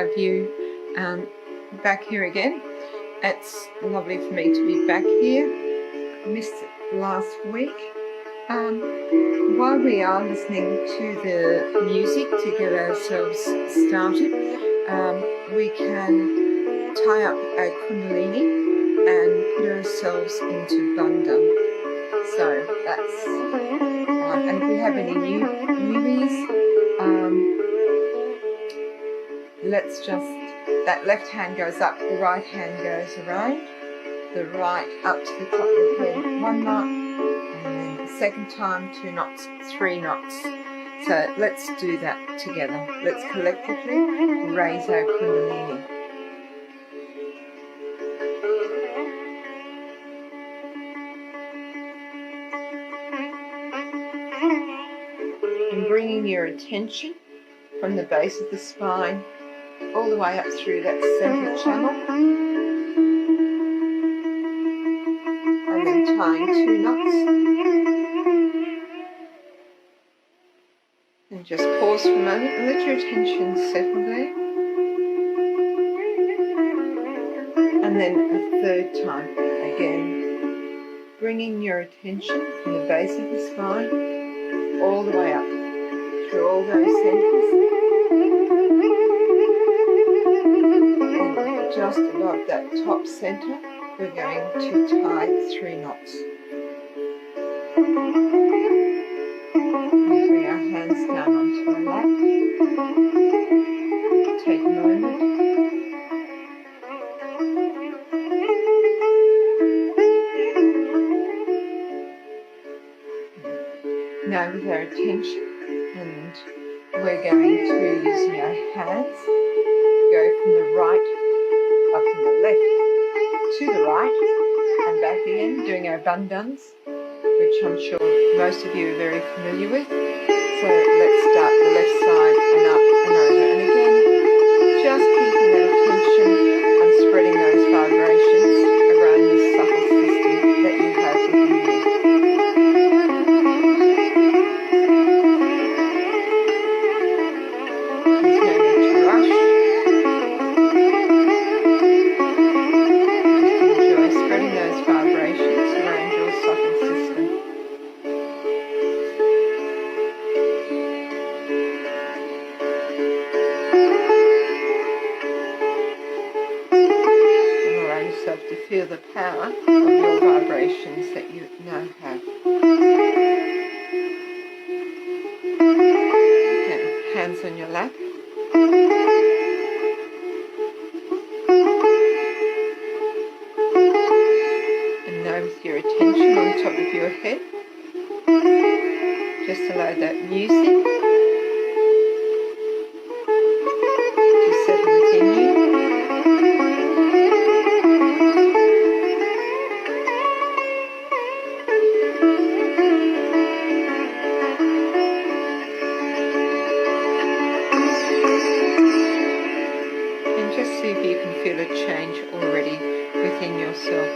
have you back here again. It's lovely for me to be back here. I missed it last week. While we are listening to the music to get ourselves started, we can tie up our kundalini and put ourselves into bandhan. So that's, and if we have any newbies, let's just, that left hand goes up, the right hand goes around, the right up to the top of the head, 1 knot, and then the second time 2 knots, 3 knots. So let's do that together. Let's collectively raise our kundalini. And bringing your attention from the base of the spine all the way up through that center channel, and then tying 2 knots, and just pause for a moment and let your attention settle there, and then a third time again, bringing your attention from the base of the spine all the way up through all those centers, and just above that top center we're going to tie 3 knots. We bring our hands down onto our lap. Take a moment. Now with our attention, and we're going to, using our hands, go from the right, up from the left to the right, and back again, doing our bandhans, which I'm sure most of you are very familiar with. So let's start the left side and up and over, and again, just keeping that attention and spreading those vibrations around this subtle system that you have within you. There's no need to rush. Just enjoy spreading those vibrations around your subtle system. To feel the power of your vibrations that you now have. Okay, hands on your lap. And now with your attention on top of your head, just allow that music to settle within you. See if you can feel a change already within yourself.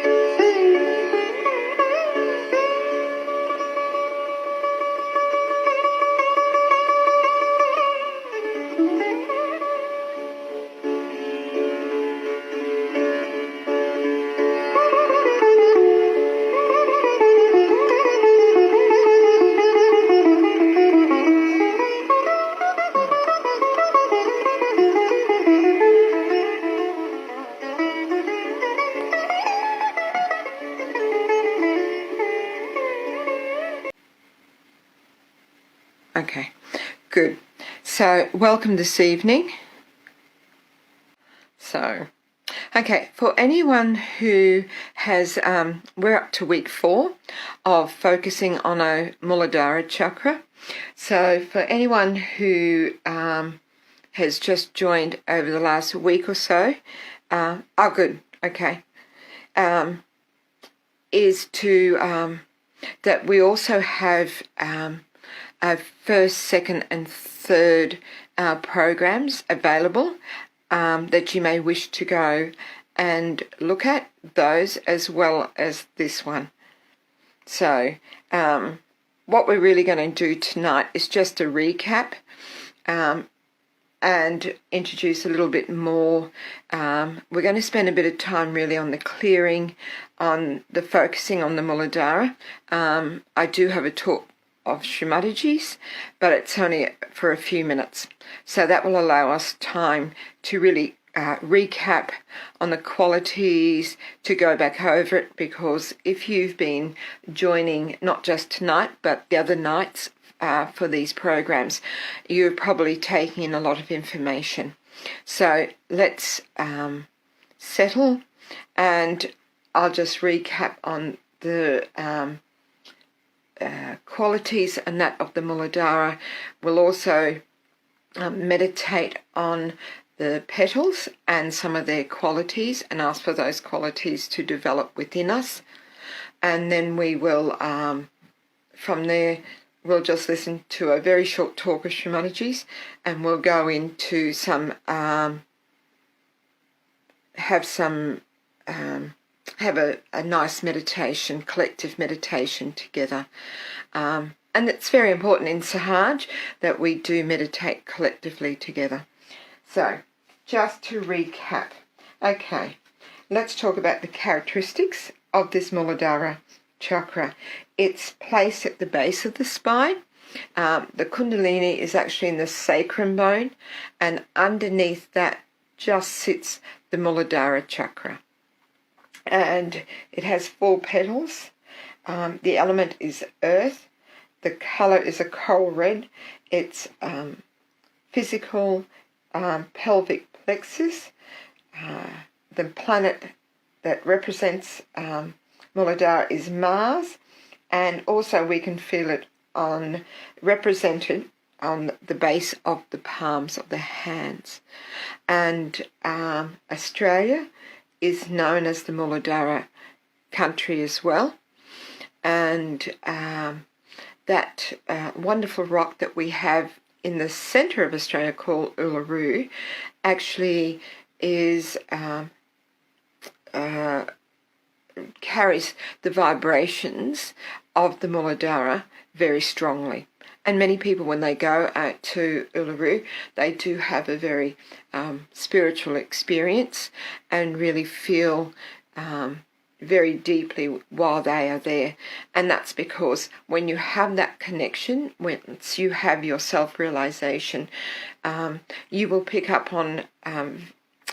Okay, good. So, welcome this evening. So, okay, for anyone who has, we're up to week 4 of focusing on our Mooladhara chakra. So, for anyone who has just joined over the last week or so, good, okay, is to, that we also have our first, second and third programs available that you may wish to go and look at those as well as this one. So what we're really going to do tonight is just a recap and introduce a little bit more. We're going to spend a bit of time really on the clearing, on the focusing on the Mooladhara. I do have a talk of Srimataji's, but it's only for a few minutes. So that will allow us time to really recap on the qualities, to go back over it, because if you've been joining not just tonight but the other nights for these programs, you're probably taking in a lot of information. So let's settle, and I'll just recap on the qualities and that of the Mooladhara. We'll also meditate on the petals and some of their qualities, and ask for those qualities to develop within us. And then we will, from there, we'll just listen to a very short talk of Srimataji's, and we'll go into some, have a nice meditation, collective meditation together. And it's very important in Sahaj that we do meditate collectively together. So, just to recap, okay, let's talk about the characteristics of this Mooladhara chakra. It's placed at the base of the spine. The Kundalini is actually in the sacrum bone, and underneath that just sits the Mooladhara chakra. And it has 4 petals. The element is earth. The colour is a coral red. It's physical pelvic plexus. The planet that represents Mooladhara is Mars, and also we can feel it represented on the base of the palms of the hands. And Australia is known as the Mooladhara country as well, and that wonderful rock that we have in the centre of Australia called Uluru actually is carries the vibrations of the Mooladhara very strongly. And many people, when they go out to Uluru, they do have a very spiritual experience and really feel very deeply while they are there. And that's because when you have that connection, once you have your self-realization, you will pick up on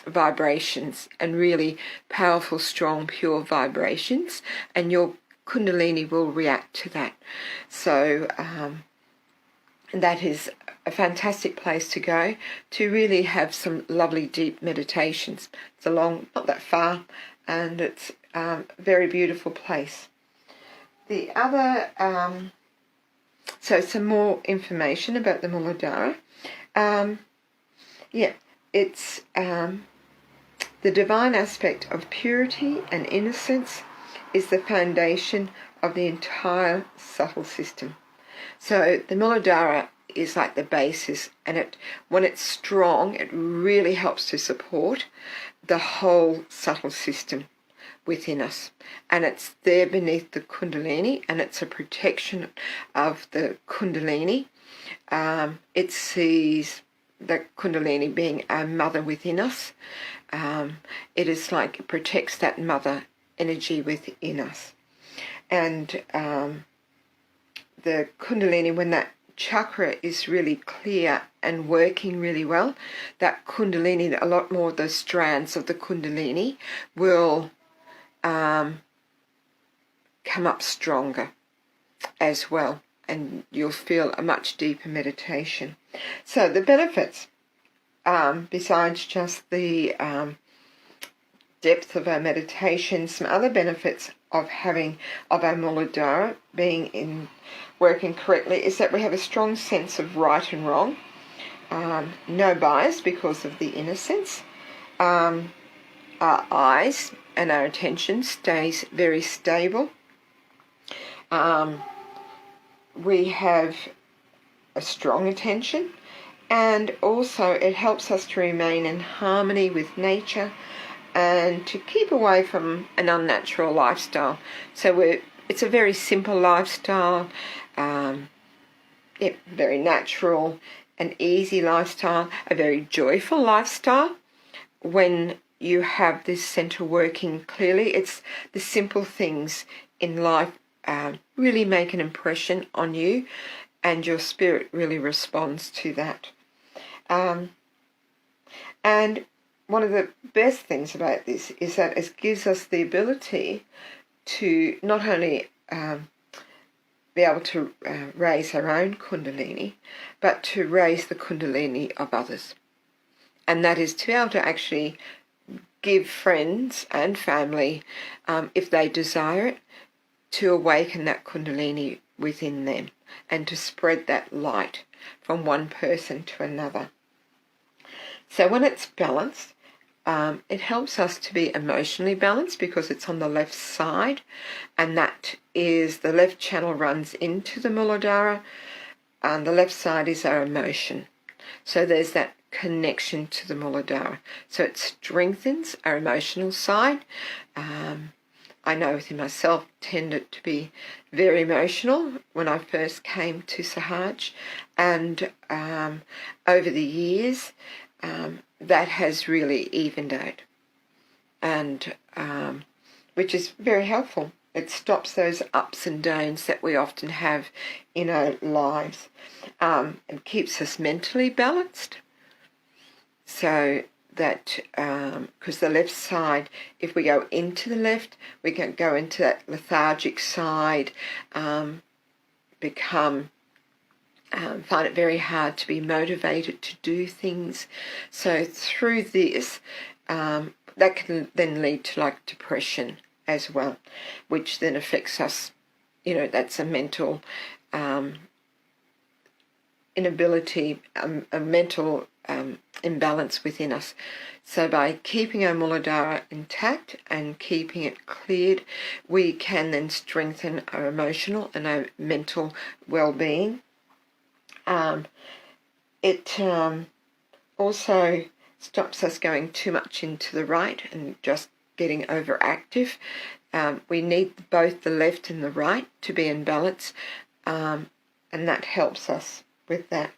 vibrations, and really powerful, strong, pure vibrations, and your Kundalini will react to that. So that is a fantastic place to go to really have some lovely deep meditations. It's along, not that far, and it's a very beautiful place. The other, so some more information about the Mooladhara. It's the divine aspect of purity and innocence is the foundation of the entire subtle system. So the Mooladhara is like the basis, and when it's strong, it really helps to support the whole subtle system within us. And it's there beneath the Kundalini, and it's a protection of the Kundalini. It sees the Kundalini being our mother within us. It is like it protects that mother energy within us. And the Kundalini, when that chakra is really clear and working really well, that Kundalini, a lot more of the strands of the Kundalini will come up stronger as well, and you'll feel a much deeper meditation. So the benefits, besides just the depth of our meditation, some other benefits of our Mooladhara working correctly is that we have a strong sense of right and wrong, no bias because of the innocence. Our eyes and our attention stays very stable. We have a strong attention, and also it helps us to remain in harmony with nature and to keep away from an unnatural lifestyle. So it's a very simple lifestyle, very natural, an easy lifestyle, a very joyful lifestyle. When you have this center working clearly, it's the simple things in life really make an impression on you, and your spirit really responds to that. And one of the best things about this is that it gives us the ability to not only be able to raise our own kundalini, but to raise the kundalini of others. And that is to be able to actually give friends and family, if they desire it, to awaken that kundalini within them and to spread that light from one person to another. So when it's balanced, it helps us to be emotionally balanced because it's on the left side, and that is the left channel runs into the Mooladhara, and the left side is our emotion. So there's that connection to the Mooladhara. So it strengthens our emotional side. I know within myself tended to be very emotional when I first came to Sahaj, and over the years that has really evened out, and which is very helpful. It stops those ups and downs that we often have in our lives, and keeps us mentally balanced. So that, because the left side, if we go into the left, we can go into that lethargic side, find it very hard to be motivated to do things. So through this, that can then lead to like depression as well, which then affects us. That's a mental inability, a mental imbalance within us. So by keeping our Mooladhara intact and keeping it cleared, we can then strengthen our emotional and our mental well-being. It also stops us going too much into the right and just getting overactive. We need both the left and the right to be in balance, and that helps us with that.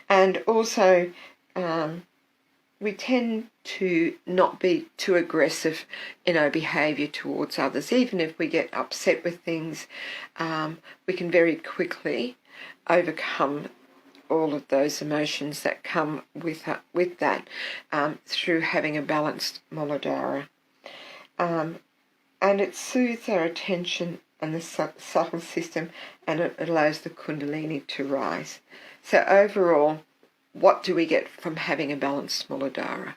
And also, we tend to not be too aggressive in our behaviour towards others. Even if we get upset with things, we can very quickly overcome all of those emotions that come with that through having a balanced Mooladhara. And it soothes our attention and the subtle system, and it allows the kundalini to rise. So overall, what do we get from having a balanced Mooladhara?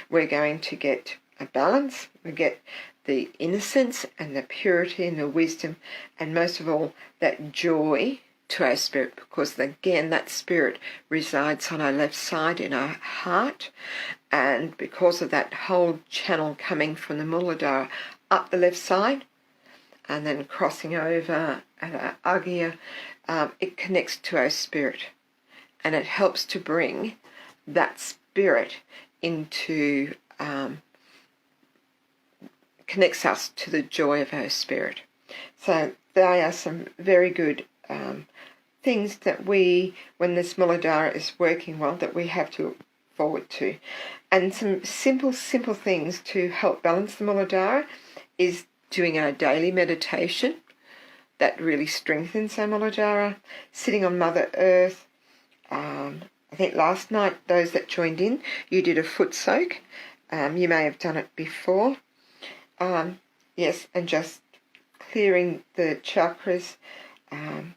We're going to get a balance, we get the innocence and the purity and the wisdom, and most of all, that joy to our spirit, because again, that spirit resides on our left side in our heart, and because of that whole channel coming from the Mooladhara up the left side and then crossing over at our agya, it connects to our spirit, and it helps to bring that spirit into, connects us to the joy of our spirit. So they are some very good things that when this Mooladhara is working well, that we have to look forward to. And some simple things to help balance the Mooladhara is doing our daily meditation. That really strengthens our Mooladhara. Sitting on Mother Earth. I think last night, those that joined in, you did a foot soak. You may have done it before. Yes, and just clearing the chakras,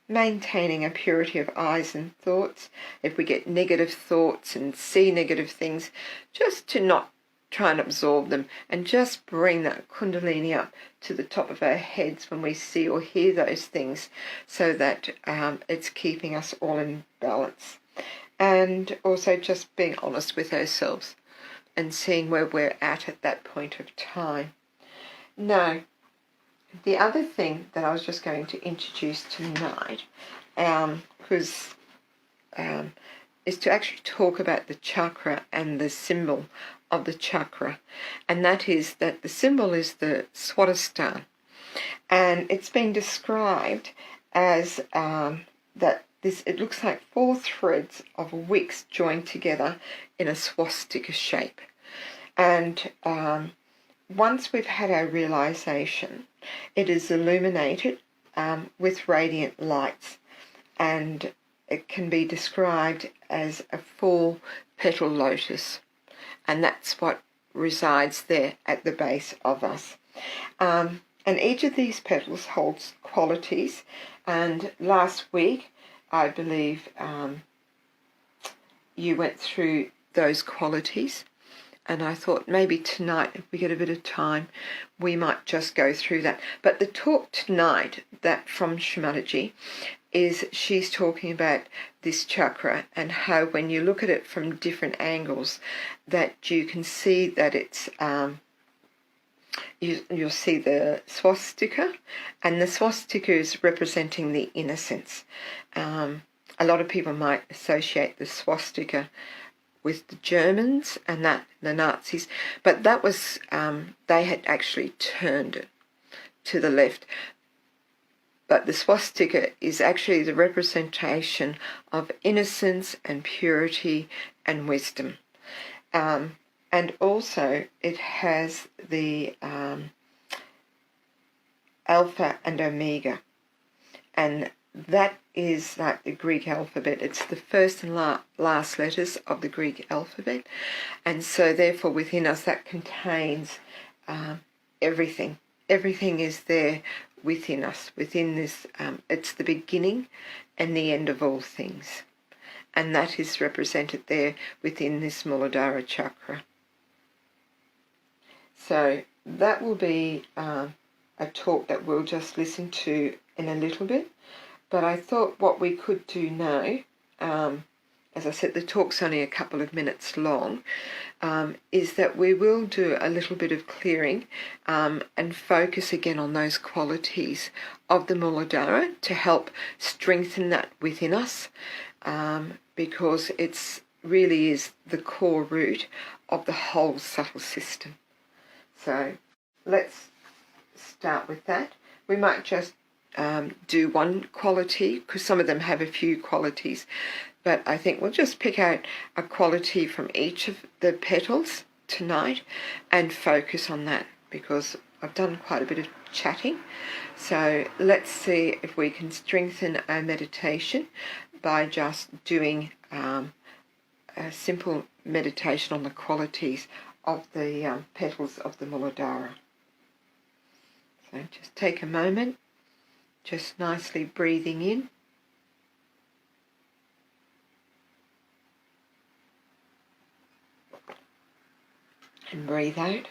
maintaining a purity of eyes and thoughts. If we get negative thoughts and see negative things, just to not try and absorb them, and just bring that kundalini up to the top of our heads when we see or hear those things, so that it's keeping us all in balance. And also just being honest with ourselves and seeing where we're at that point of time. Now, the other thing that I was just going to introduce tonight, is to actually talk about the chakra and the symbol of the chakra, and that is that the symbol is the swasthika, and it's been described as that it looks like 4 threads of wicks joined together in a swastika shape. And once we've had our realization, it is illuminated with radiant lights, and it can be described as a 4-petal lotus, and that's what resides there at the base of us. And each of these petals holds qualities, and last week I believe you went through those qualities, and I thought maybe tonight, if we get a bit of time, we might just go through that. But the talk tonight, that from Shimalaji, is she's talking about this chakra and how when you look at it from different angles, that you can see that it's you'll see the swastika, and the swastika is representing the innocence. A lot of people might associate the swastika with the Germans and the Nazis, but that was they had actually turned it to the left. But the swastika is actually the representation of innocence and purity and wisdom. And also it has the alpha and omega, and that is like the Greek alphabet. It's the first and last letters of the Greek alphabet, and so therefore within us that contains everything. Everything is there within us, within this. It's the beginning and the end of all things, and that is represented there within this Mooladhara chakra. So that will be a talk that we'll just listen to in a little bit. But I thought what we could do now, as I said, the talk's only a couple of minutes long, is that we will do a little bit of clearing and focus again on those qualities of the Mooladhara to help strengthen that within us, because it's really is the core root of the whole subtle system. So let's start with that. We might just do one quality, because some of them have a few qualities, but I think we'll just pick out a quality from each of the petals tonight and focus on that, because I've done quite a bit of chatting. So let's see if we can strengthen our meditation by just doing a simple meditation on the qualities of the petals of the Mooladhara. So just take a moment, just nicely breathing in and breathe out.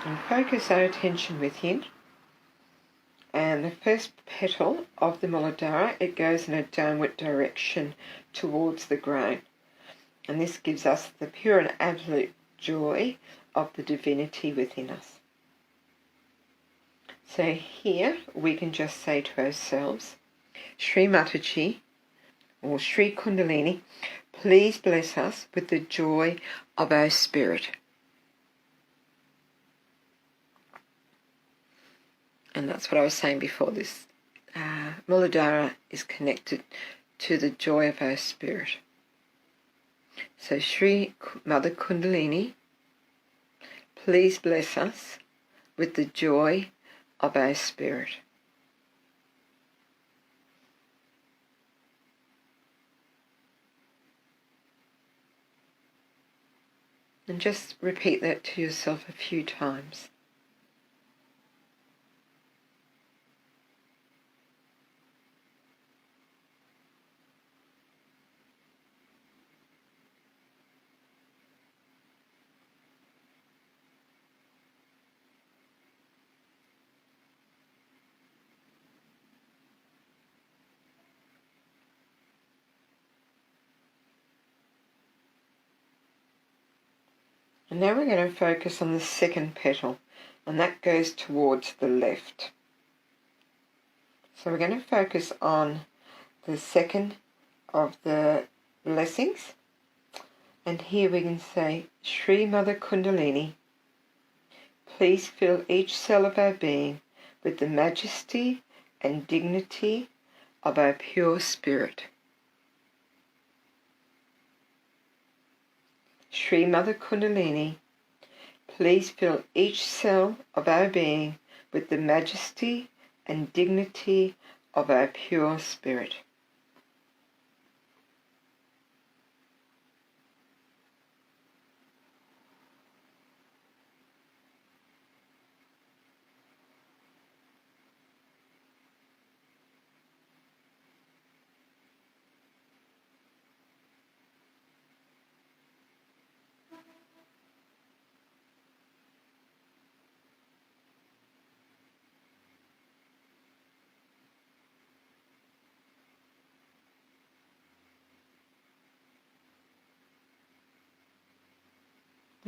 And focus our attention within. And the first petal of the Mooladhara, it goes in a downward direction towards the ground. And this gives us the pure and absolute joy of the divinity within us. So here we can just say to ourselves, Sri Mataji or Sri Kundalini, please bless us with the joy of our spirit. And that's what I was saying before. This Mooladhara is connected to the joy of our spirit. So Sri Mother Kundalini, please bless us with the joy of our spirit. And just repeat that to yourself a few times. And now we're going to focus on the second petal, and that goes towards the left. So we're going to focus on the second of the blessings, and here we can say, Sri Mother Kundalini, please fill each cell of our being with the majesty and dignity of our pure spirit. Sri Mother Kundalini, please fill each cell of our being with the majesty and dignity of our pure spirit.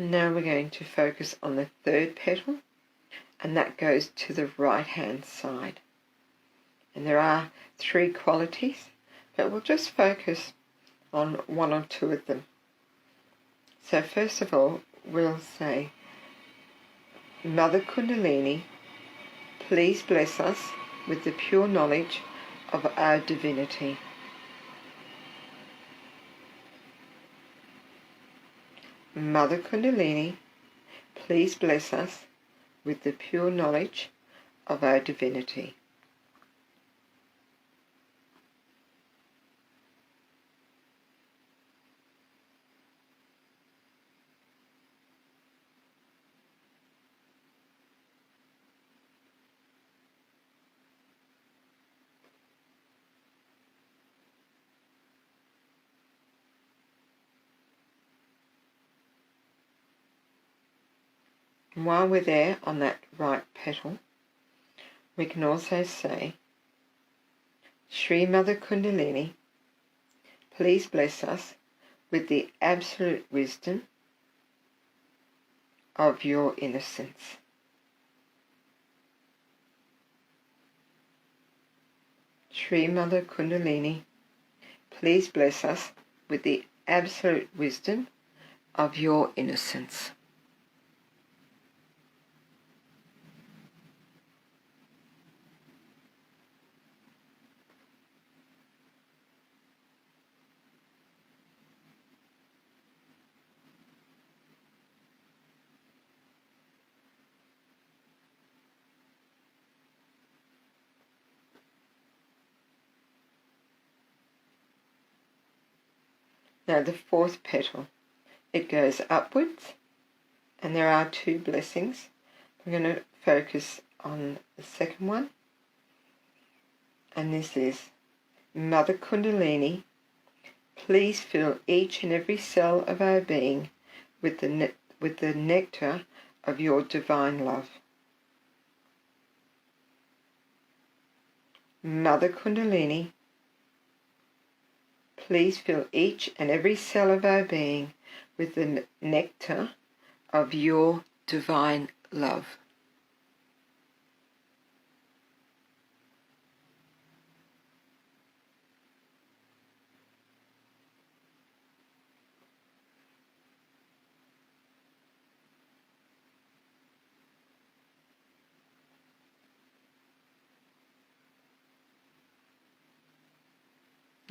Now we're going to focus on the third petal, and that goes to the right hand side. And there are 3 qualities, but we'll just focus on 1 or 2 of them. So first of all, we'll say, Mother Kundalini, please bless us with the pure knowledge of our divinity. Mother Kundalini, please bless us with the pure knowledge of our divinity. And while we're there on that right petal, we can also say, Sri Mother Kundalini, please bless us with the absolute wisdom of your innocence. Sri Mother Kundalini, please bless us with the absolute wisdom of your innocence. Now the fourth petal, it goes upwards, and there are 2 blessings. I'm going to focus on the second one, and this is, Mother Kundalini, please fill each and every cell of our being with the nectar of your divine love. Mother Kundalini, please fill each and every cell of our being with the nectar of your divine love.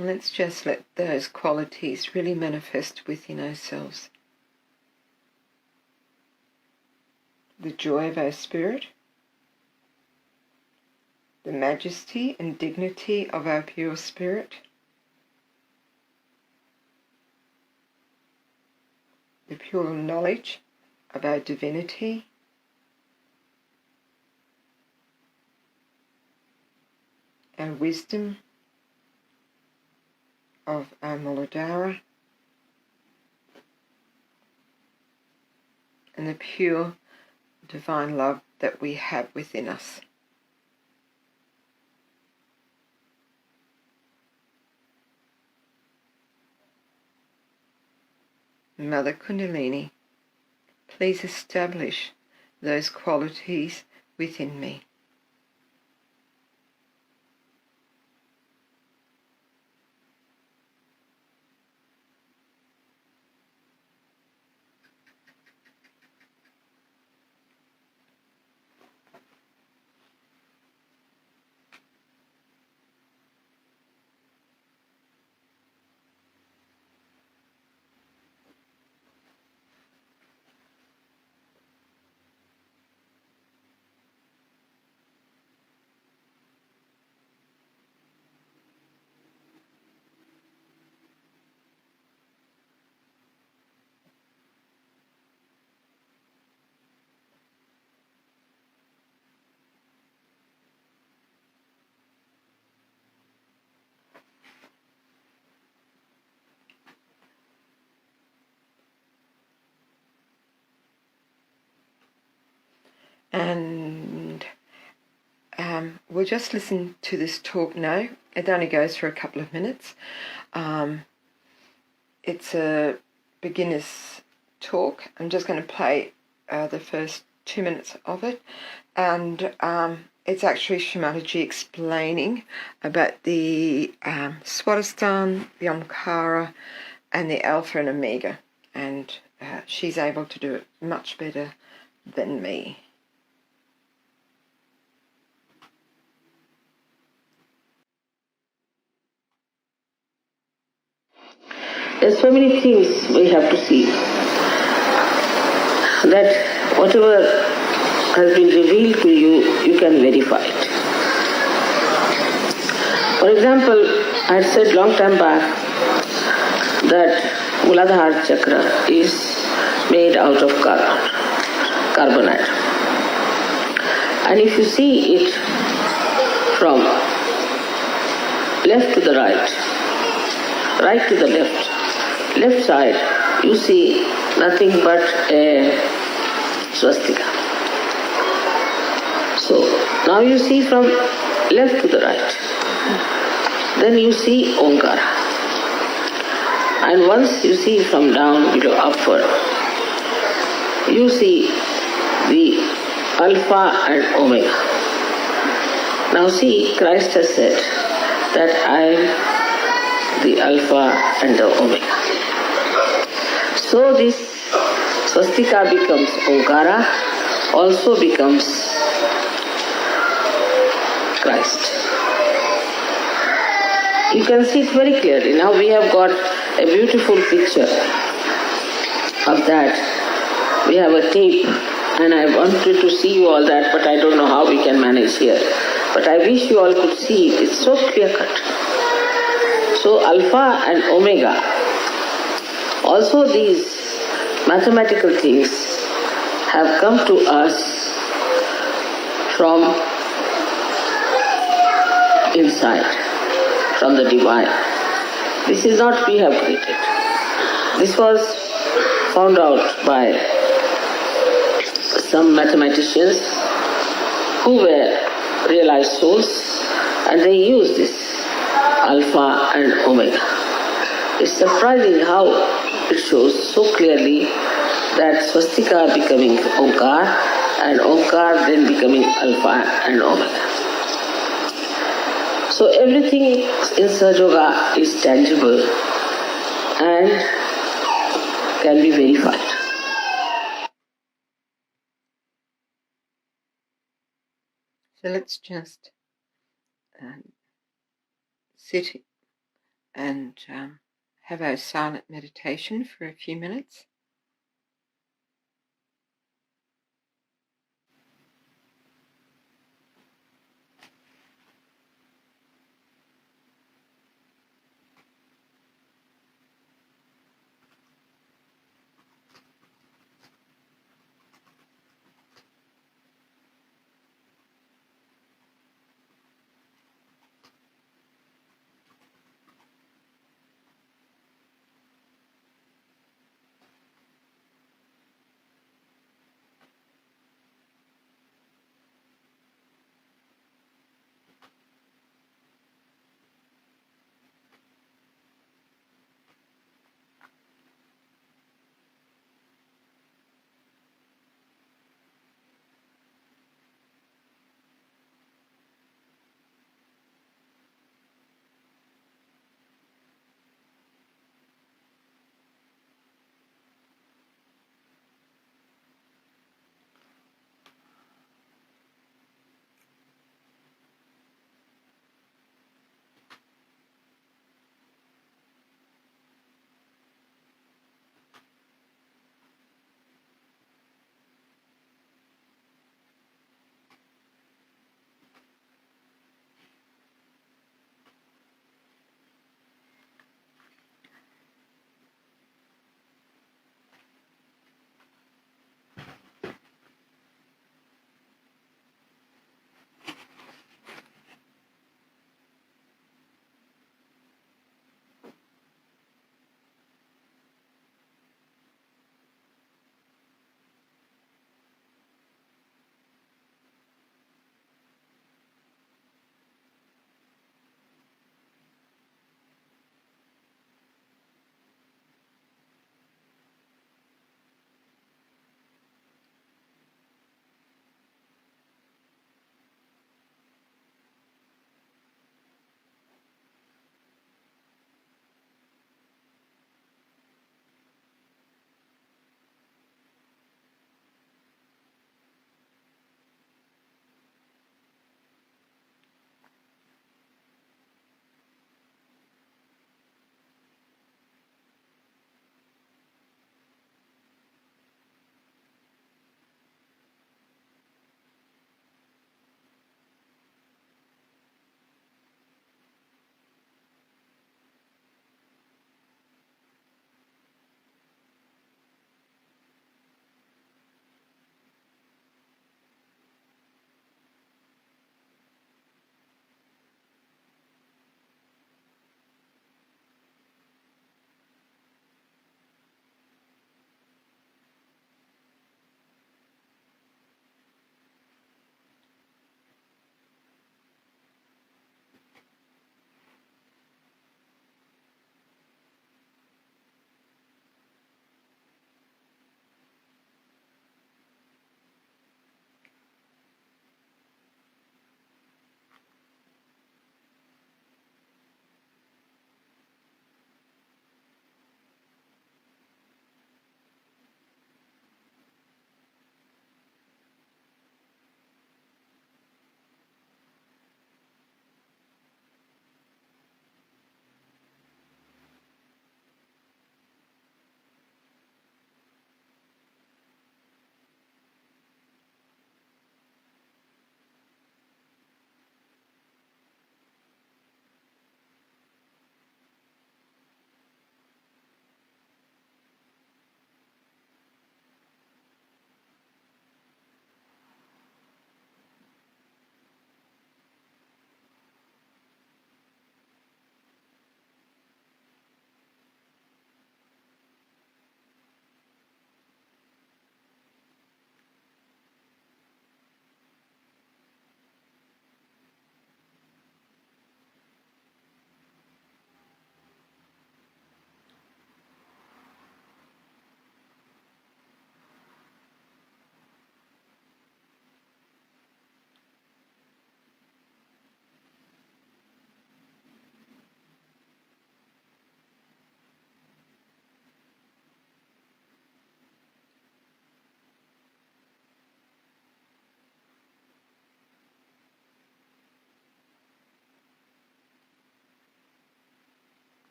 Let's just let those qualities really manifest within ourselves. The joy of our spirit, the majesty and dignity of our pure spirit, the pure knowledge of our divinity, and wisdom of our Mooladhara, and the pure divine love that we have within us. Mother Kundalini, please establish those qualities within me. And we'll just listen to this talk now. It only goes for a couple of minutes. It's a beginner's talk. I'm just going to play the first 2 minutes of it, and it's actually Shamaji explaining about the Swadhisthana, the Omkara, and the Alpha and Omega, and she's able to do it much better than me. There's so many things we have to see, that whatever has been revealed to you, you can verify it. For example, I had said long time back that Mooladhara Chakra is made out of carbonite. And if you see it from left to the right, right to the left side, you see nothing but a swastika. So now you see from left to the right. Then you see Omkara. And once you see from down below upward, you see the Alpha and Omega. Now see, Christ has said that I am the Alpha and the Omega. So this swastika becomes Omkara, also becomes Christ. You can see it very clearly. Now we have got a beautiful picture of that. We have a tape, and I wanted to see you all that, but I don't know how we can manage here. But I wish you all could see it. It's so clear-cut. So Alpha and Omega, also these mathematical things have come to us from inside, from the divine. This is not we have created. This was found out by some mathematicians who were realized souls, and they used this Alpha and Omega. It's surprising how it shows so clearly that swastika becoming Omkar, and Omkar then becoming Alpha and Omega. So everything in Sahaja Yoga is tangible and can be verified. So let's just sit and have our silent meditation for a few minutes.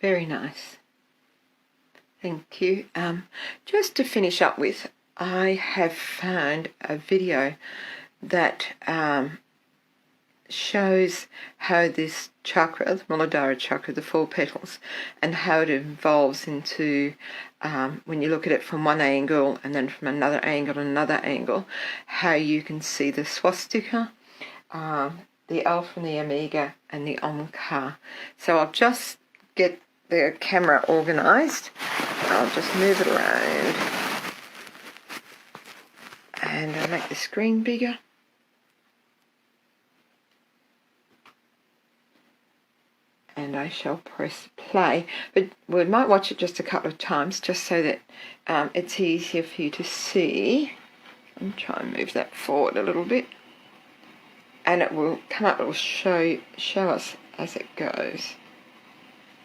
Very nice. Thank you. Just to finish up with, I have found a video that shows how this chakra, the Mooladhara chakra, the 4 petals, and how it evolves into, when you look at it from one angle and then from another angle, how you can see the swastika, the alpha and the omega, and the omkar. So I'll just get the camera organised. I'll just move it around and I'll make the screen bigger. And I shall press play, but we might watch it just a couple of times just so that it's easier for you to see. I'll try and move that forward a little bit, and it will come up, it will show us as it goes.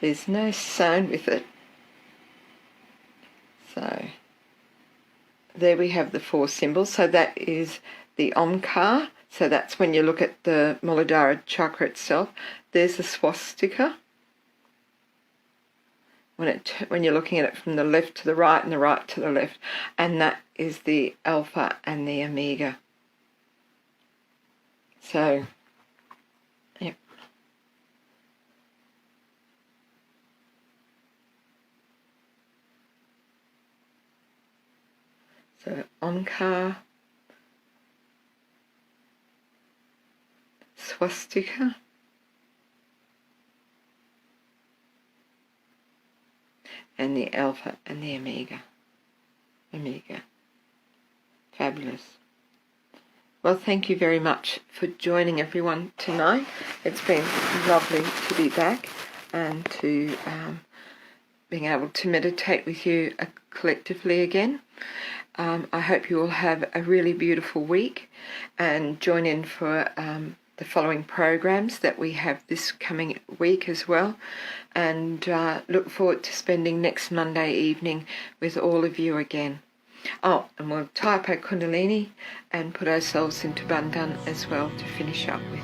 There's no sound with it. So there we have the 4 symbols. So that is the omkar. So that's when you look at the Mooladhara chakra itself. There's the swastika. When you're looking at it from the left to the right and the right to the left. And that is the alpha and the omega. So, yep. So omkar, swastika, and the alpha and the omega. Fabulous. Well, thank you very much for joining everyone tonight. It's been lovely to be back and to being able to meditate with you collectively again. I hope you all have a really beautiful week and join in for the following programs that we have this coming week as well, and look forward to spending next Monday evening with all of you again. Oh, and we'll tie up our Kundalini and put ourselves into Bandhan as well to finish up with.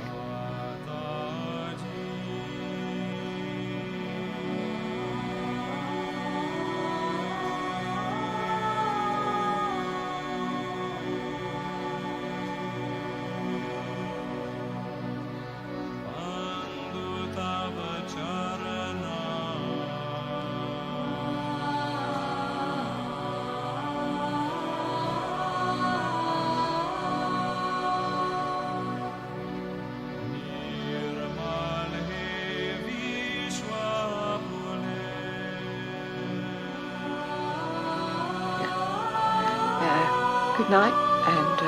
Good night and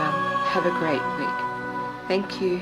have a great week. Thank you.